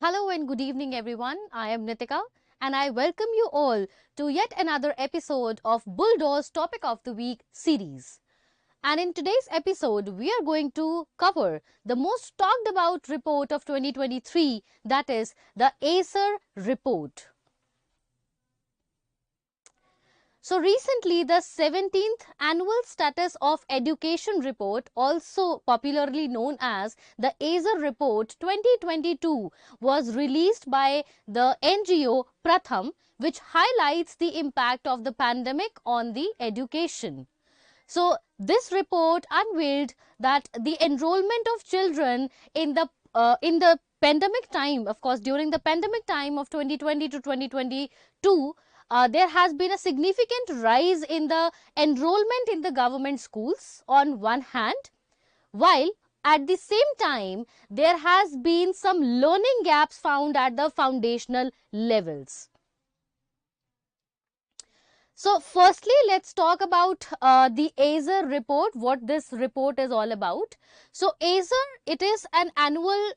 Hello and good evening everyone. I am Nitika and I welcome you all to yet another episode of Bulldose Topic of the Week series. And in today's episode, we are going to cover the most talked about report of 2023, that is the ASER report. So recently, the 17th Annual Status of Education Report, also popularly known as the ASER Report 2022, was released by the NGO Pratham, which highlights the impact of the pandemic on the education. So this report unveiled that the enrollment of children in the pandemic time, of course, during the pandemic time of 2020 to 2022, there has been a significant rise in the enrollment in the government schools on one hand, while at the same time there has been some learning gaps found at the foundational levels. So firstly, let's talk about the ASER report, what this report is all about. So ASER, it is an annual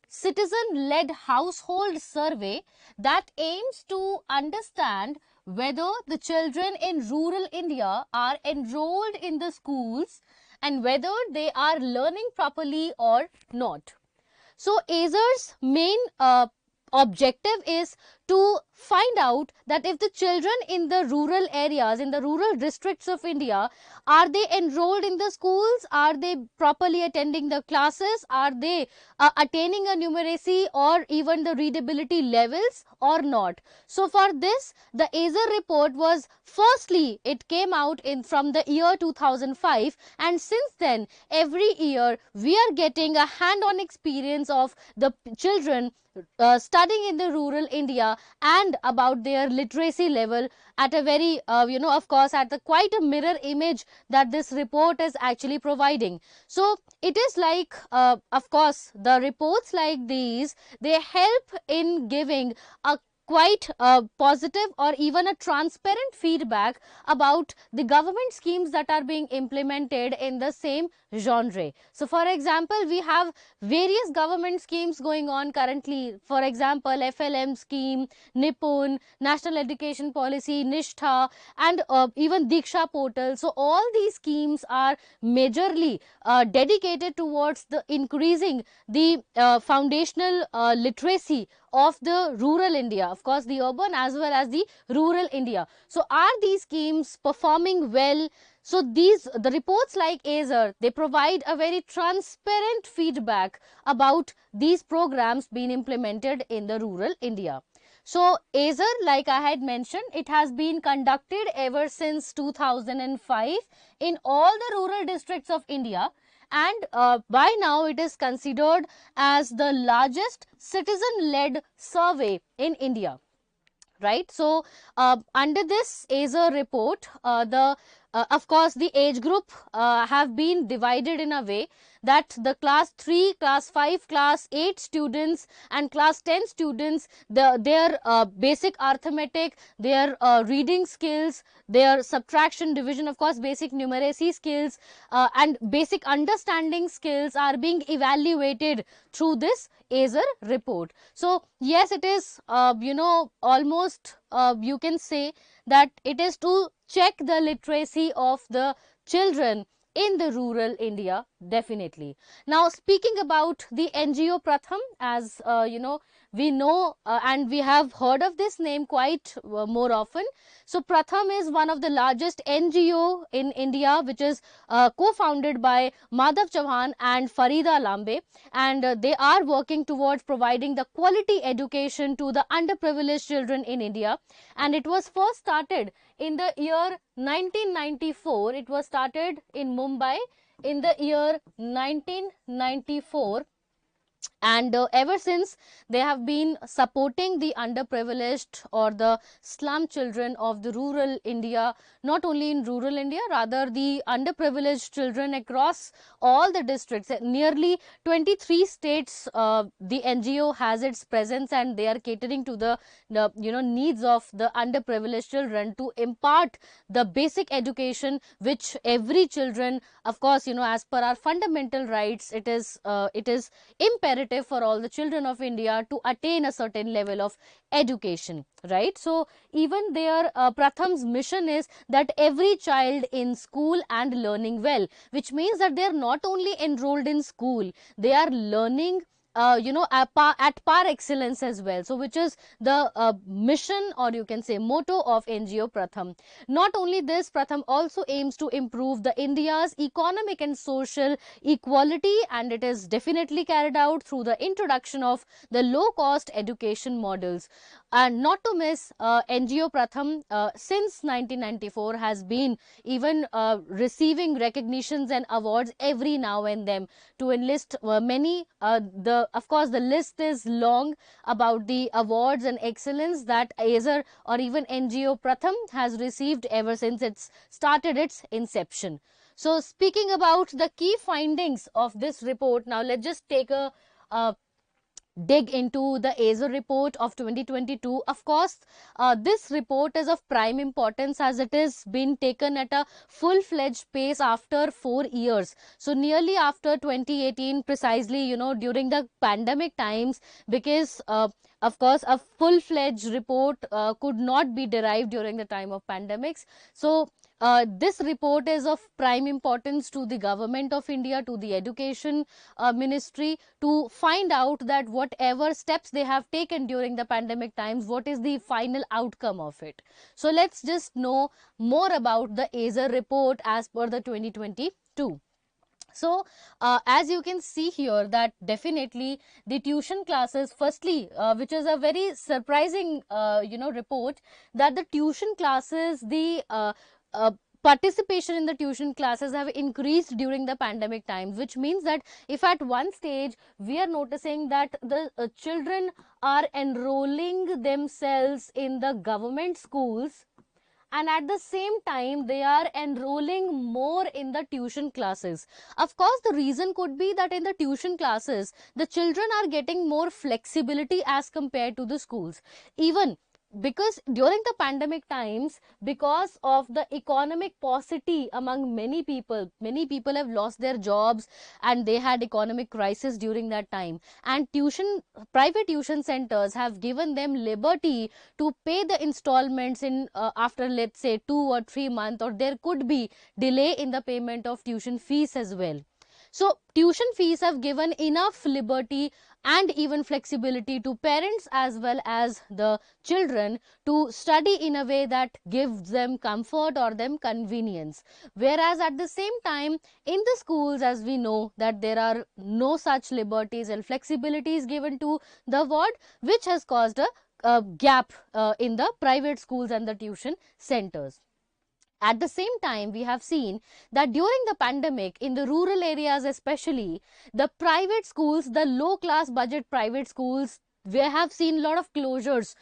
citizen-led household survey that aims to understand whether the children in rural India are enrolled in the schools and whether they are learning properly or not. So ASER's main objective is to find out that if the children in the rural areas, in the rural districts of India, are they enrolled in the schools, are they properly attending the classes, are they attaining a numeracy or even the readability levels or not. So for this, the ASER report was, firstly, it came out from the year 2005, and since then every year we are getting a hand-on experience of the children studying in the rural India and about their literacy level at a very, of course, at the quite a mirror image that this report is actually providing. So it is like, of course, the reports like these, they help in giving a quite positive or even a transparent feedback about the government schemes that are being implemented in the same genre. So for example, we have various government schemes going on currently. For example, FLM scheme, Nipun, National Education Policy, Nishtha, and even Diksha portal. So all these schemes are majorly dedicated towards the increasing the foundational literacy of the rural India, of course the urban as well as the rural India. So are these schemes performing well? So the reports like ASER, they provide a very transparent feedback about these programs being implemented in the rural India. So ASER, like I had mentioned, it has been conducted ever since 2005 in all the rural districts of India, and by now it is considered as the largest citizen-led survey in India. Right. So under this ASER report, of course the age group have been divided in a way that the class 3, class 5, class 8 students and class 10 students, their basic arithmetic, their reading skills, their subtraction, division, of course basic numeracy skills and basic understanding skills are being evaluated through this ASER report. So yes, it is almost you can say that it is to check the literacy of the children in the rural India, definitely. Now speaking about the NGO Pratham, as we know and we have heard of this name quite more often. So Pratham is one of the largest NGO in India, which is co-founded by Madhav Chauhan and Farida Lambe, and they are working towards providing the quality education to the underprivileged children in India. And it was first started in the year 1994. It was started in Mumbai in the year 1994. And ever since, they have been supporting the underprivileged or the slum children of the rural India, not only in rural India, rather the underprivileged children across all the districts. Nearly 23 states the NGO has its presence, and they are catering to the needs of the underprivileged children to impart the basic education which every children, of course, as per our fundamental rights, it is imperative imperative for all the children of India to attain a certain level of education, right? So even their Pratham's mission is that every child in school and learning well, which means that they are not only enrolled in school, they are learning at par excellence as well. So which is the mission, or you can say motto, of NGO Pratham. Not only this, Pratham also aims to improve the India's economic and social equality, and it is definitely carried out through the introduction of the low cost education models. And not to miss, NGO Pratham since 1994 has been even receiving recognitions and awards every now and then. To enlist many, of course the list is long about the awards and excellence that ASER or even NGO Pratham has received ever since it's started its inception. So speaking about the key findings of this report, now let's just take a dig into the ASER report of 2022. Of course, this report is of prime importance as it is been taken at a full-fledged pace after 4 years. So nearly after 2018, precisely, during the pandemic times, because of course, a full-fledged report could not be derived during the time of pandemics. So this report is of prime importance to the government of India, to the education ministry, to find out that whatever steps they have taken during the pandemic times, what is the final outcome of it. So let's just know more about the ASER report as per the 2022. So as you can see here, that definitely the tuition classes, firstly, which is a very surprising report, that the tuition classes, the participation in the tuition classes have increased during the pandemic times, which means that if at one stage we are noticing that the children are enrolling themselves in the government schools, and at the same time they are enrolling more in the tuition classes. Of course, the reason could be that in the tuition classes the children are getting more flexibility as compared to the schools, even because during the pandemic times, because of the economic paucity among many people have lost their jobs and they had economic crisis during that time, and private tuition centers have given them liberty to pay the installments in after, let's say, 2 or 3 months, or there could be delay in the payment of tuition fees as well. So tuition fees have given enough liberty and even flexibility to parents as well as the children to study in a way that gives them comfort or them convenience. Whereas at the same time, in the schools, as we know, that there are no such liberties and flexibilities given to the ward, which has caused a gap in the private schools and the tuition centers. At the same time, we have seen that during the pandemic, in the rural areas especially, the private schools, the low class budget private schools, we have seen a lot of closures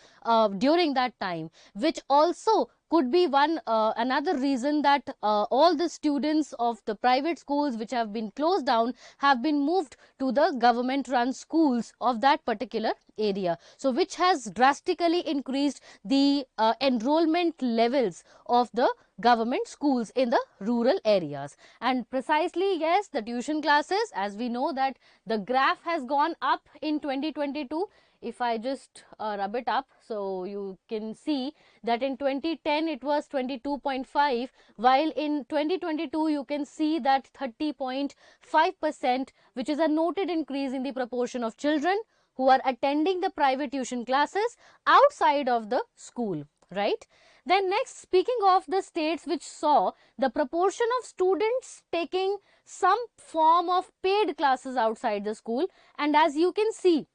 during that time, which also could be another reason that all the students of the private schools which have been closed down have been moved to the government run schools of that particular area. So which has drastically increased the enrollment levels of the government schools in the rural areas. And precisely, yes, the tuition classes, as we know that the graph has gone up in 2022. If I just rub it up, so you can see that in 2010 it was 22.5, while in 2022 you can see that 30.5%, which is a noted increase in the proportion of children who are attending the private tuition classes outside of the school, right? Then next, speaking of the states which saw the proportion of students taking some form of paid classes outside the school, and as you can see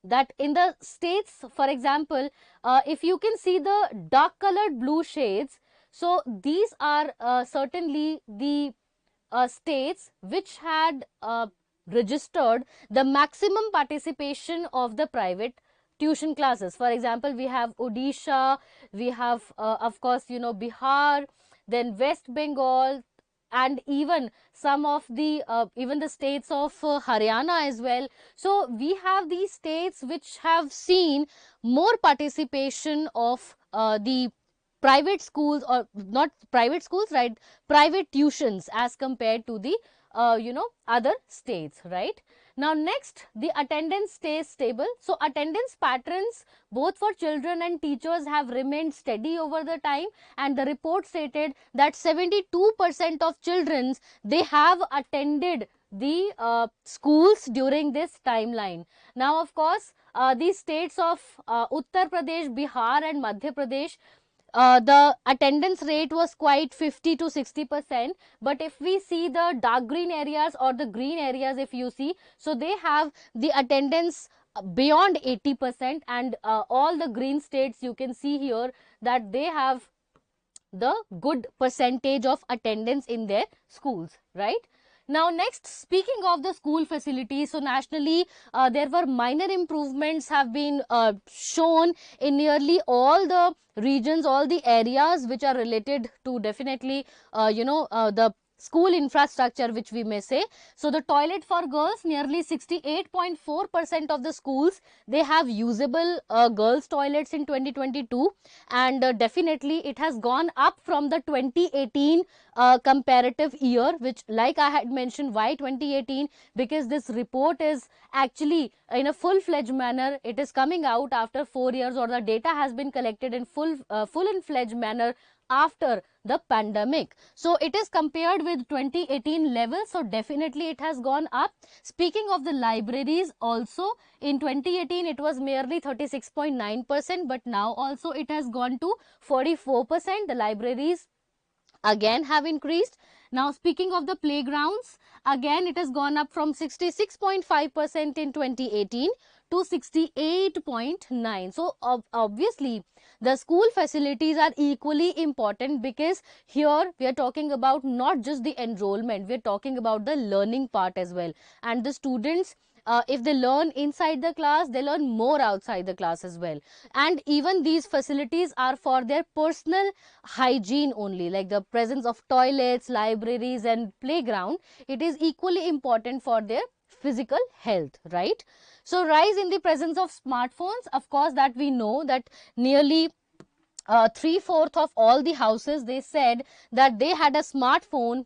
that in the states, for example, if you can see the dark colored blue shades, so these are certainly the states which had registered the maximum participation of the private tuition classes. For example, we have Odisha, we have of course Bihar, then West Bengal, and even some of the even the states of Haryana as well. So we have these states which have seen more participation of the private schools, or not private schools, right, private tuitions as compared to the other states, right? Now next, the attendance stays stable. So attendance patterns both for children and teachers have remained steady over the time, and the report stated that 72% of children, they have attended the schools during this timeline. Now of course, these states of Uttar Pradesh, Bihar and Madhya Pradesh, the attendance rate was quite 50 to 60%. But if we see the dark green areas or the green areas, if you see, so they have the attendance beyond 80%, and all the green states, you can see here that they have the good percentage of attendance in their schools, right? Now next, speaking of the school facilities, so nationally there were minor improvements have been shown in nearly all the regions, all the areas which are related to definitely the school infrastructure, which we may say. So the toilet for girls, nearly 68.4% of the schools, they have usable girls toilets in 2022, and definitely it has gone up from the 2018 comparative year, which, like I had mentioned, why 2018, because this report is actually in a full-fledged manner, it is coming out after 4 years, or the data has been collected in full and fledged manner after the pandemic. So it is compared with 2018 levels, so definitely it has gone up. Speaking of the libraries, also in 2018 it was merely 36.9%, but now also it has gone to 44%. The libraries again have increased. Now speaking of the playgrounds, again it has gone up from 66.5% in 2018 to 68.9. So obviously the school facilities are equally important, because here we are talking about not just the enrollment, we are talking about the learning part as well. And the students, if they learn inside the class, they learn more outside the class as well. And even these facilities are for their personal hygiene only, like the presence of toilets, libraries and playground. It is equally important for their physical health, right? So rise in the presence of smartphones, of course, that we know that nearly 3/4 of all the houses, they said that they had a smartphone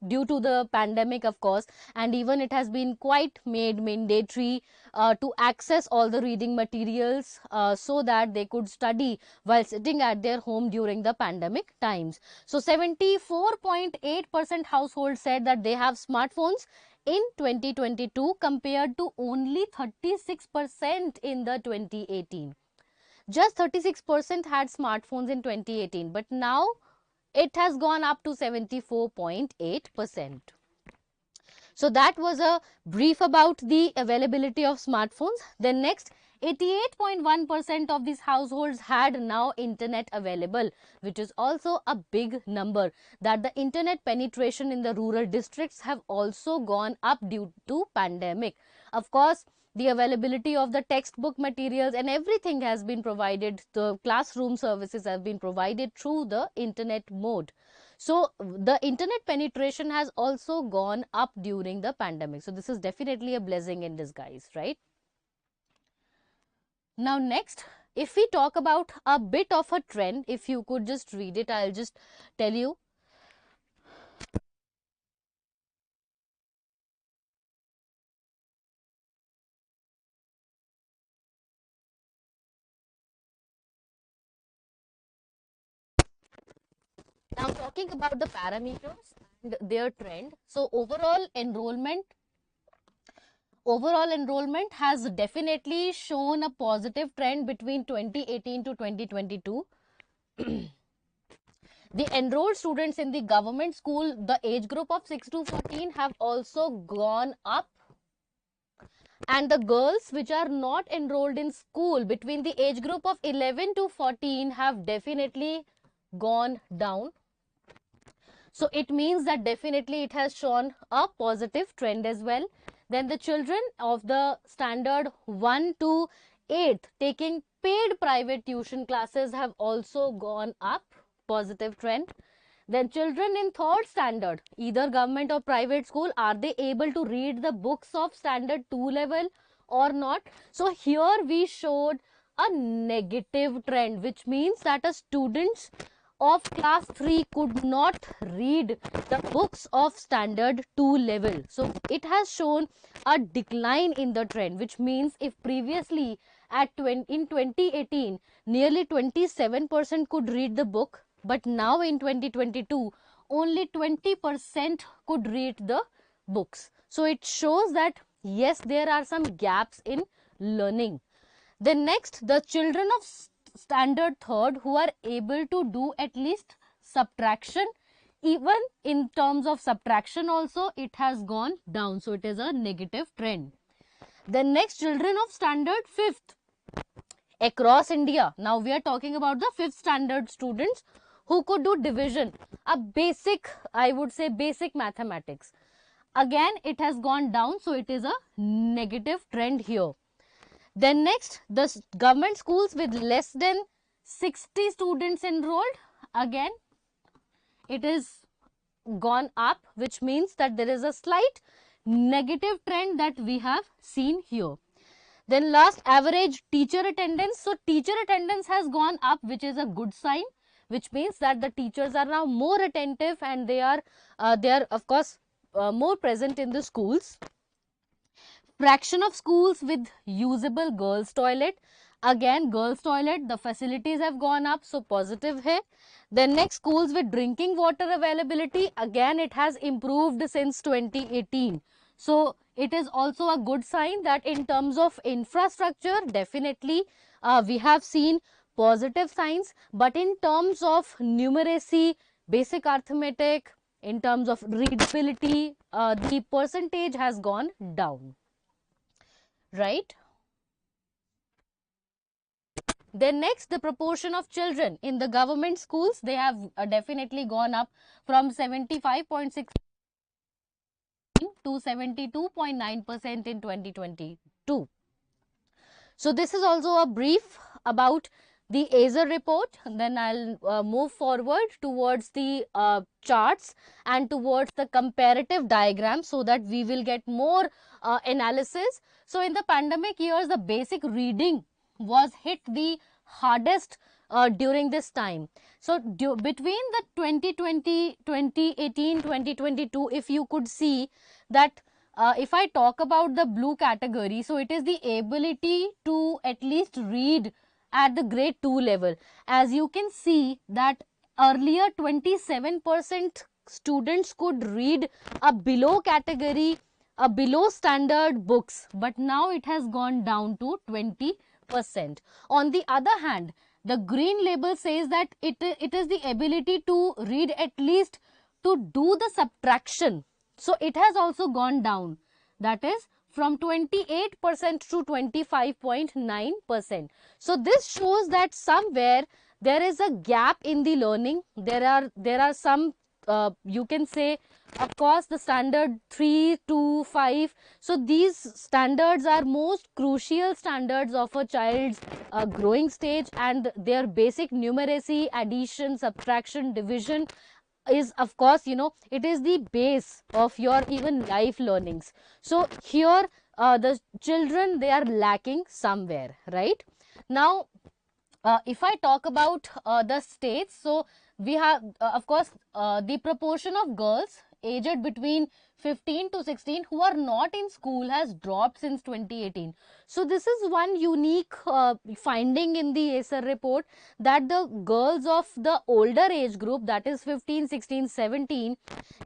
due to the pandemic, of course, and even it has been quite made mandatory to access all the reading materials so that they could study while sitting at their home during the pandemic times. So 74.8% households said that they have smartphones in 2022, compared to only 36% in the 2018. Just 36% had smartphones in 2018, but now it has gone up to 74.8%. So that was a brief about the availability of smartphones. Then next, 88.1% of these households had now internet available, which is also a big number. That the internet penetration in the rural districts have also gone up due to pandemic. Of course, the availability of the textbook materials and everything has been provided. The classroom services have been provided through the internet mode. So the internet penetration has also gone up during the pandemic. So this is definitely a blessing in disguise, right? Now next, if we talk about a bit of a trend, if you could just read it, I'll just tell you. Now talking about the parameters and their trend. So overall enrollment has definitely shown a positive trend between 2018 to 2022. The enrolled students in the government school, the age group of 6 to 14, have also gone up, and the girls which are not enrolled in school between the age group of 11 to 14 have definitely gone down. So it means that definitely it has shown a positive trend as well. Then the children of the standard 1 to 8th taking paid private tuition classes have also gone up, positive trend. Then children in 3rd standard, either government or private school, are they able to read the books of standard 2 level or not? So here we showed a negative trend, which means that a students of class 3 could not read the books of standard 2 level. So it has shown a decline in the trend, which means if previously in 2018 nearly 27% could read the book, but now in 2022 only 20% could read the books. So it shows that yes, there are some gaps in learning. Then next, the children of standard third who are able to do at least subtraction, even in terms of subtraction also it has gone down. So it is a negative trend. Then next, children of standard fifth across India. Now we are talking about the fifth standard students who could do division, a basic, I would say basic mathematics. Again it has gone down, so it is a negative trend here. Then next, the government schools with less than 60 students enrolled, again it is gone up, which means that there is a slight negative trend that we have seen here. Then last, average teacher attendance. So teacher attendance has gone up, which is a good sign, which means that the teachers are now more attentive and they are of course more present in the schools. Fraction of schools with usable girls toilet. Again, girls toilet, the facilities have gone up, so positive hai. Then next, schools with drinking water availability. Again, it has improved since 2018. So it is also a good sign that in terms of infrastructure, definitely we have seen positive signs. But in terms of numeracy, basic arithmetic, in terms of readability, the percentage has gone down. Right? Then next, the proportion of children in the government schools, they have definitely gone up from 75.6 to 72.9% in 2022. So this is also a brief about the ASER report. Then I'll move forward towards the charts and towards the comparative diagram so that we will get more analysis. So in the pandemic years, the basic reading was hit the hardest during this time. So between the 2020, 2018, 2022, if you could see that if I talk about the blue category, so it is the ability to at least read at the grade 2 level. As you can see that earlier 27% students could read a below category, a below standard books, but now it has gone down to 20%. On the other hand, the green label says that it is the ability to read at least to do the subtraction. So it has also gone down, that is from 28% to 25.9%. So this shows that somewhere there is a gap in the learning. There are some you can say, of course, the standard 3 to 5. So these standards are most crucial standards of a child's growing stage, and their basic numeracy, addition, subtraction, division is, of course, it is the base of your even life learnings. So here the children, they are lacking somewhere, right? Now if I talk about the states, so we have of course the proportion of girls aged between 15 to 16 who are not in school has dropped since 2018. So this is one unique finding in the ASER report, that the girls of the older age group, that is 15, 16, 17,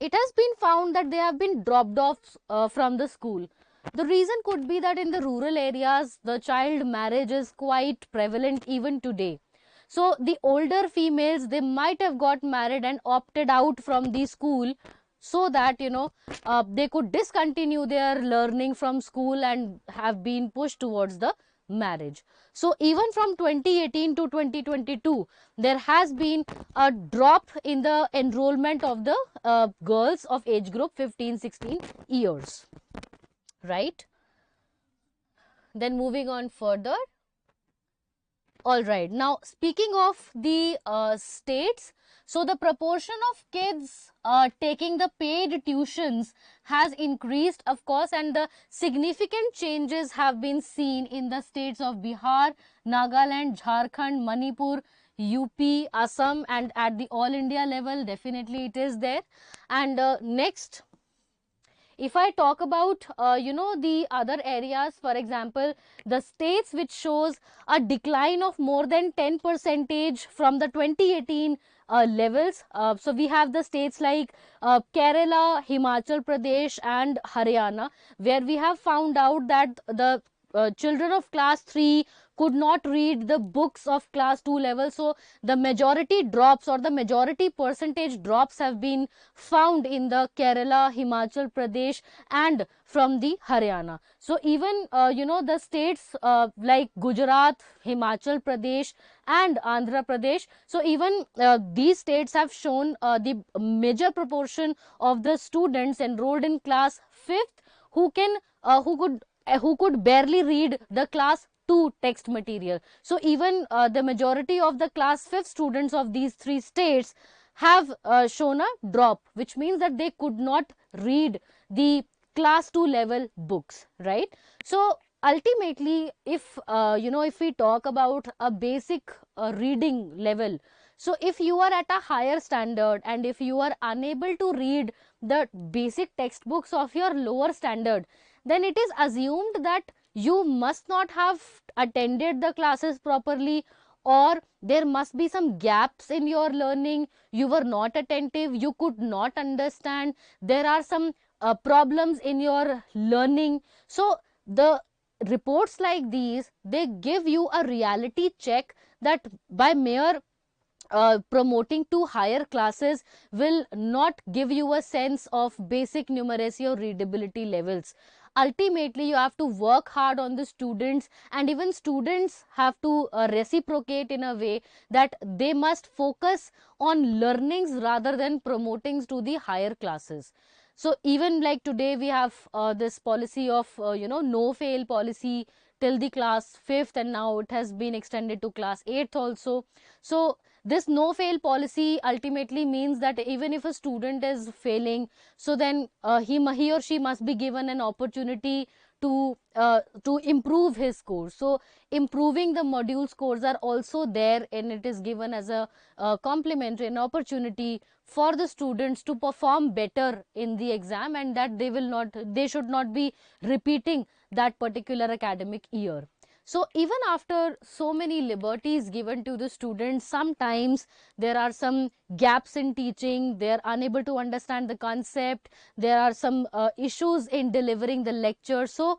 it has been found that they have been dropped off from the school. The reason could be that in the rural areas, the child marriage is quite prevalent even today. So the older females, they might have got married and opted out from the school so that, they could discontinue their learning from school and have been pushed towards the marriage. So even from 2018 to 2022, there has been a drop in the enrollment of the girls of age group 15-16 years. Right? Then moving on further. All right. Now, speaking of the states, so the proportion of kids taking the paid tuitions has increased, of course, and the significant changes have been seen in the states of Bihar, Nagaland, Jharkhand, Manipur, UP, Assam, and at the all India level, definitely it is there. And next, if I talk about, the other areas, for example, the states which shows a decline of more than 10 percentage from the 2018 levels. So we have the states like Kerala, Himachal Pradesh and Haryana, where we have found out that the children of class 3 could not read the books of class 2 level. So the majority drops, or the majority percentage drops, have been found in the Kerala, Himachal Pradesh and from the Haryana. So even the states like Gujarat, Himachal Pradesh and Andhra Pradesh, so even these states have shown the major proportion of the students enrolled in class 5th who can who could barely read the class 2 text material. So even the majority of the class 5th students of these three states have shown a drop, which means that they could not read the class 2 level books, right? So ultimately, if if we talk about a basic reading level, so if you are at a higher standard and if you are unable to read the basic textbooks of your lower standard, then it is assumed that you must not have attended the classes properly, or there must be some gaps in your learning. You were not attentive, you could not understand, there are some problems in your learning. So the reports like these, they give you a reality check that by mere promoting to higher classes will not give you a sense of basic numeracy or readability levels. Ultimately, you have to work hard on the students, and even students have to reciprocate in a way that they must focus on learnings rather than promoting to the higher classes. So even like today we have this policy of no fail policy till the class 5th, and now it has been extended to class 8th also. So this no fail policy ultimately means that even if a student is failing, so then he or she must be given an opportunity to improve his scores. So improving the module scores are also there, and it is given as a complementary an opportunity for the students to perform better in the exam, and that they should not be repeating that particular academic year. So even after so many liberties given to the students, sometimes there are some gaps in teaching, they are unable to understand the concept, there are some issues in delivering the lecture. So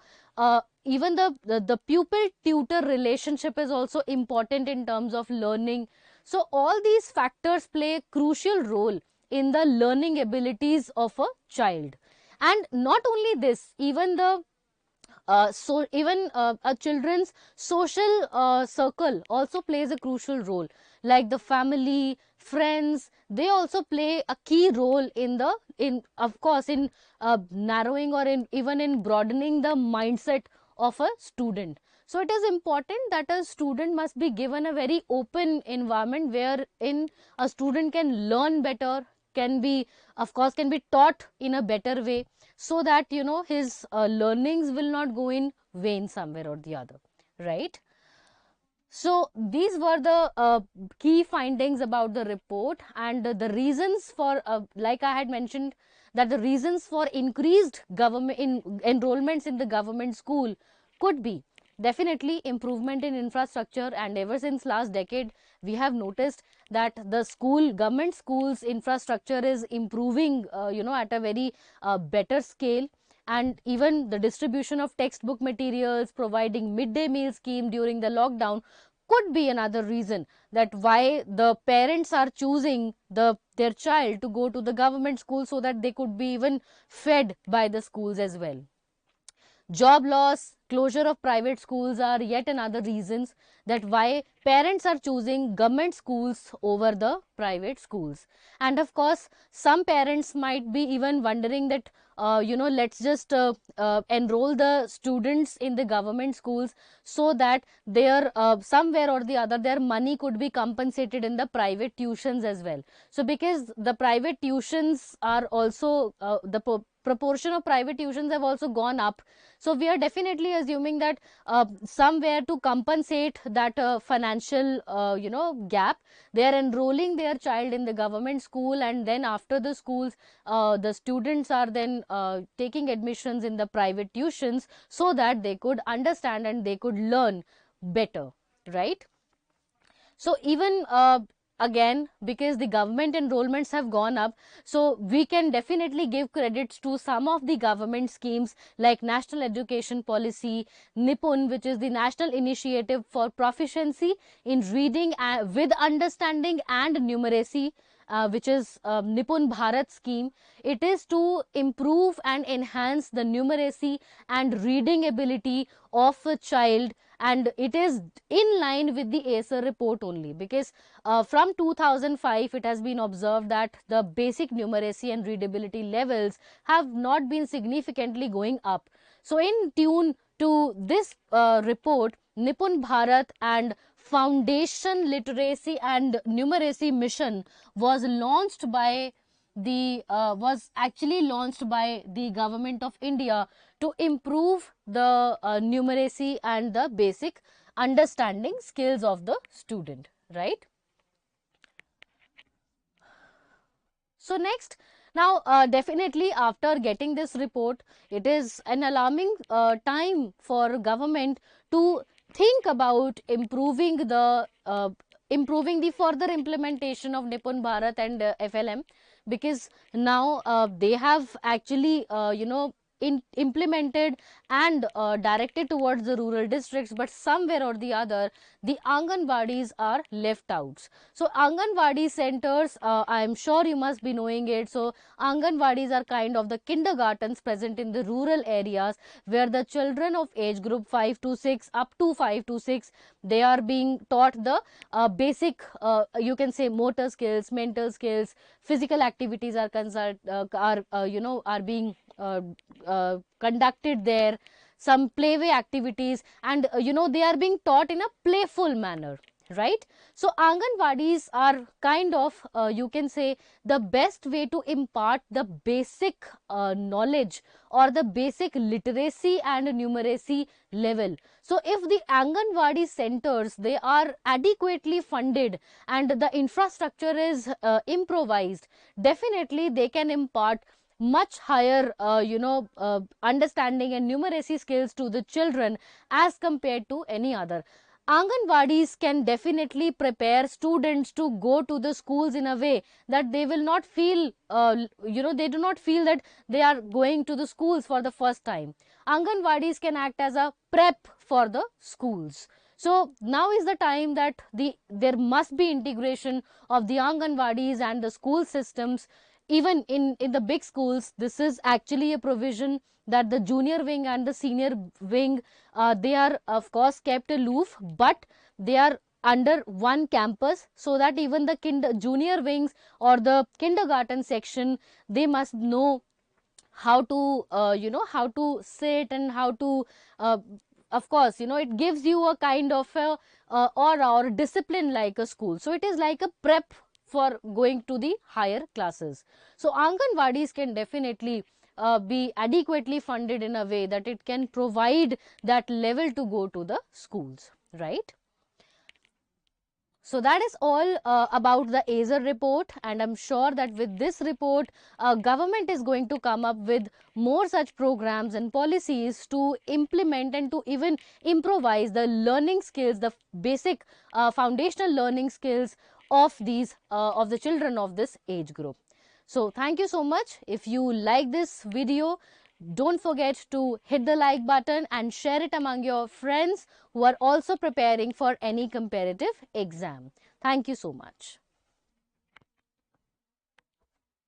even the pupil tutor relationship is also important in terms of learning. So all these factors play a crucial role in the learning abilities of a child. And not only this, even a children's social circle also plays a crucial role, like the family, friends, they also play a key role in of course in narrowing or in even in broadening the mindset of a student. So it is important that a student must be given a very open environment wherein a student can learn better, can be taught in a better way, so that his learnings will not go in vain somewhere or the other, right? So these were the key findings about the report, and the reasons for like I had mentioned, that the reasons for increased government enrollments in the government school could be definitely improvement in infrastructure. And ever since last decade, we have noticed that the government schools infrastructure is improving at a very better scale. And even the distribution of textbook materials, providing midday meal scheme during the lockdown could be another reason that why the parents are choosing their child to go to the government school, so that they could be even fed by the schools as well. Job loss, closure of private schools are yet another reasons that why parents are choosing government schools over the private schools. And of course, some parents might be even wondering that, let's just enroll the students in the government schools, so that their somewhere or the other their money could be compensated in the private tuitions as well. So because the private tuitions are also proportion of private tuitions have also gone up. So we are definitely assuming that somewhere to compensate that financial gap, they are enrolling their child in the government school, and then after the schools the students are then taking admissions in the private tuitions so that they could understand and they could learn better, right? So even again, because the government enrollments have gone up, so we can definitely give credits to some of the government schemes like National Education Policy, Nipun, which is the National Initiative for Proficiency in Reading with Understanding and Numeracy, which is Nipun Bharat scheme. It is to improve and enhance the numeracy and reading ability of a child, and it is in line with the ASER report only, because from 2005 it has been observed that the basic numeracy and readability levels have not been significantly going up. So in tune to this report, Nipun Bharat and Foundation Literacy and Numeracy Mission was launched by the was actually launched by the government of India to improve the numeracy and the basic understanding skills of the student, right? So next, now definitely after getting this report, it is an alarming time for government to think about improving the further implementation of Nipun Bharat and FLM, because now they have actually implemented and directed towards the rural districts, but somewhere or the other the Anganwadis are left out. So Anganwadi centers, I am sure you must be knowing it. So Anganwadis are kind of the kindergartens present in the rural areas, where the children of age group 5 to 6 up to 5 to 6, they are being taught the basic you can say motor skills, mental skills, physical activities are are being conducted there, some playway activities, and they are being taught in a playful manner, right? So Anganwadis are kind of you can say the best way to impart the basic knowledge or the basic literacy and numeracy level. So if the Anganwadi centers, they are adequately funded and the infrastructure is improvised, definitely they can impart much higher understanding and numeracy skills to the children as compared to any other. Anganwadis can definitely prepare students to go to the schools in a way that they will not feel they do not feel that they are going to the schools for the first time. Anganwadis can act as a prep for the schools. So now is the time that there must be integration of the Anganwadis and the school systems. Even in the big schools, this is actually a provision that the junior wing and the senior wing, they are of course kept aloof, but they are under one campus, so that even the junior wings or the kindergarten section, they must know how to how to sit and how to of course it gives you a kind of a aura or discipline like a school. So it is like a prep for going to the higher classes. So Anganwadis can definitely be adequately funded in a way that it can provide that level to go to the schools, right? So that is all about the ASER report, and I'm sure that with this report, government is going to come up with more such programs and policies to implement and to even improvise the learning skills, the basic foundational learning skills of these of the children of this age group. So thank you so much. If you like this video, don't forget to hit the like button and share it among your friends who are also preparing for any competitive exam. Thank you so much.